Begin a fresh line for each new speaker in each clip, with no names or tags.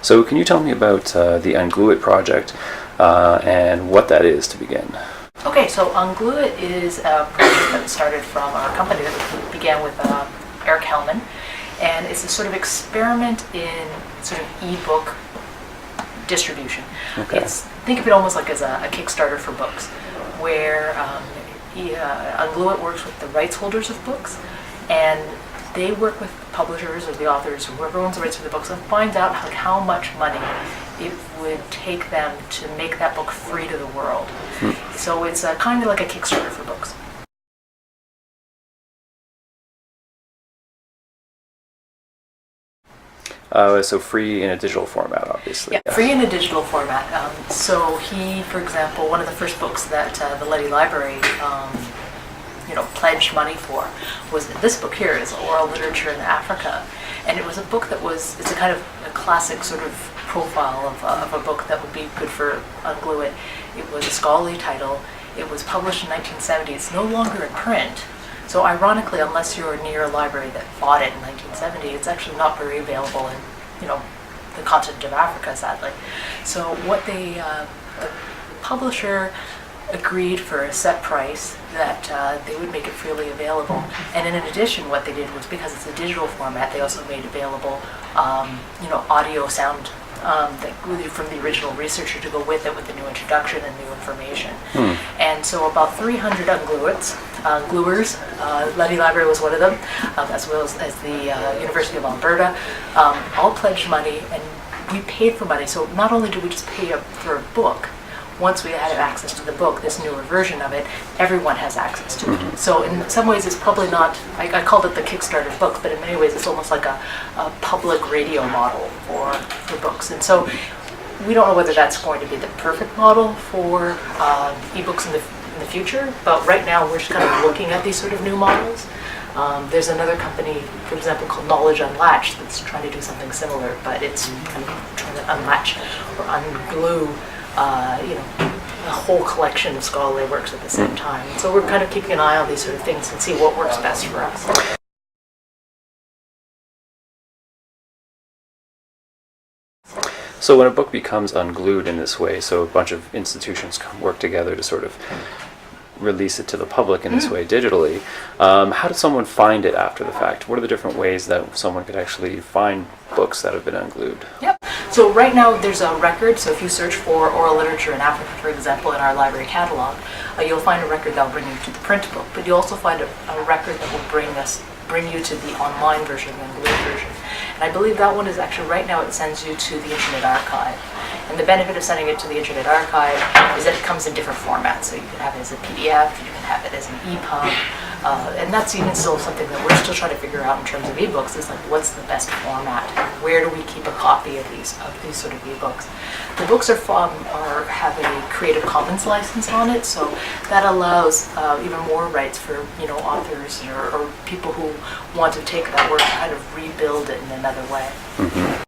So can you tell me about the Unglue.it Project and what that is to begin?
Okay, so Unglue.it is a project that started from our company that began with Eric Hellman, and it's a sort of experiment in sort of ebook distribution.
Okay.
Think of it almost like as a Kickstarter for books, where Unglue.it works with the rights holders of books, and they work with publishers or the authors, whoever owns the rights for the books, and finds out how much money it would take them to make that book free to the world. So it's kind of like a Kickstarter for books.
So free in a digital format, obviously.
Yeah, free in a digital format. So he, for example, one of the first books that the Leddy Library pledged money for was this book here, is Oral Literature in Africa. And it was a book that it's a kind of a classic sort of profile of a book that would be good for Unglue.it. It was a scholarly title. It was published in 1970. It's no longer in print. So ironically, unless you're near a library that bought it in 1970, it's actually not very available in, the continent of Africa, sadly. So what the publisher agreed for a set price that they would make it freely available. And in addition, what they did was, because it's a digital format, they also made available, audio, sound, from the original researcher to go with it, with the new introduction and new information. And so about 300 Ungluers, Leddy Library was one of them, as well as the University of Alberta, all pledged money, and we paid for money. So not only did we just pay for a book, once we had access to the book, this newer version of it, everyone has access to it. So in some ways it's probably not, I called it the Kickstarter book, but in many ways it's almost like a public radio model for books. And so we don't know whether that's going to be the perfect model for ebooks in the future, but right now we're just kind of looking at these sort of new models. There's another company, for example, called Knowledge Unlatched, that's trying to do something similar, but it's kind of trying to unlatch or unglue a whole collection of scholarly works at the same time. So we're kind of keeping an eye on these sort of things and see what works best for us.
So when a book becomes unglued in this way, so a bunch of institutions work together to sort of release it to the public in this way digitally, how does someone find it after the fact? What are the different ways that someone could actually find books that have been unglued? Yep.
So right now there's a record, so if you search for Oral Literature in Africa, for example, in our library catalog, you'll find a record that will bring you to the print book, but you'll also find a record that will bring you to the online version, the Unglue version. And I believe that one is actually, right now it sends you to the Internet Archive. And the benefit of sending it to the Internet Archive is that it comes in different formats. So you can have it as a PDF, you can have it as an EPUB, and that's even still something that we're still trying to figure out in terms of ebooks, is like, what's the best format? Where do we keep a copy of these sort of ebooks? The books have a Creative Commons license on it, so that allows even more rights for authors or people who want to take that work and kind of rebuild it in another way.
Mm-hmm.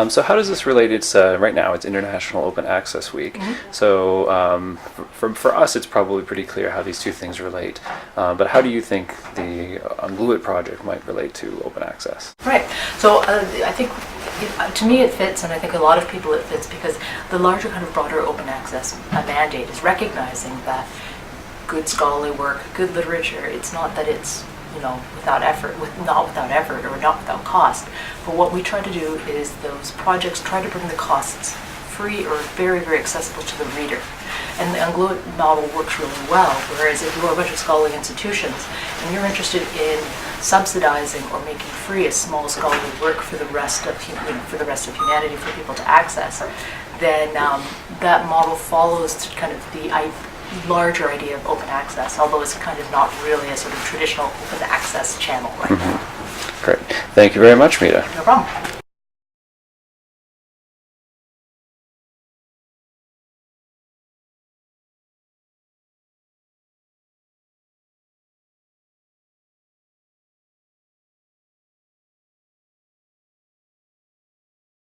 So how does this relate? It's right now it's International Open Access Week. So for us, it's probably pretty clear how these two things relate. But how do you think the Unglue.it project might relate to open access?
Right. So I think to me it fits, and I think a lot of people it fits, because the larger kind of broader open access mandate is recognizing that good scholarly work, good literature, it's not that it's without effort, not without effort or not without cost. But what we try to do is those projects try to bring the costs free or very, very accessible to the reader. And the Unglue.it model works really well, whereas if you're a bunch of scholarly institutions and you're interested in subsidizing or making free a small scholarly work for the rest of humanity, for people to access, then that model follows kind of the larger idea of open access, although it's kind of not really a sort of traditional open access channel right now.
Great. Thank you very much, Mita.
No problem.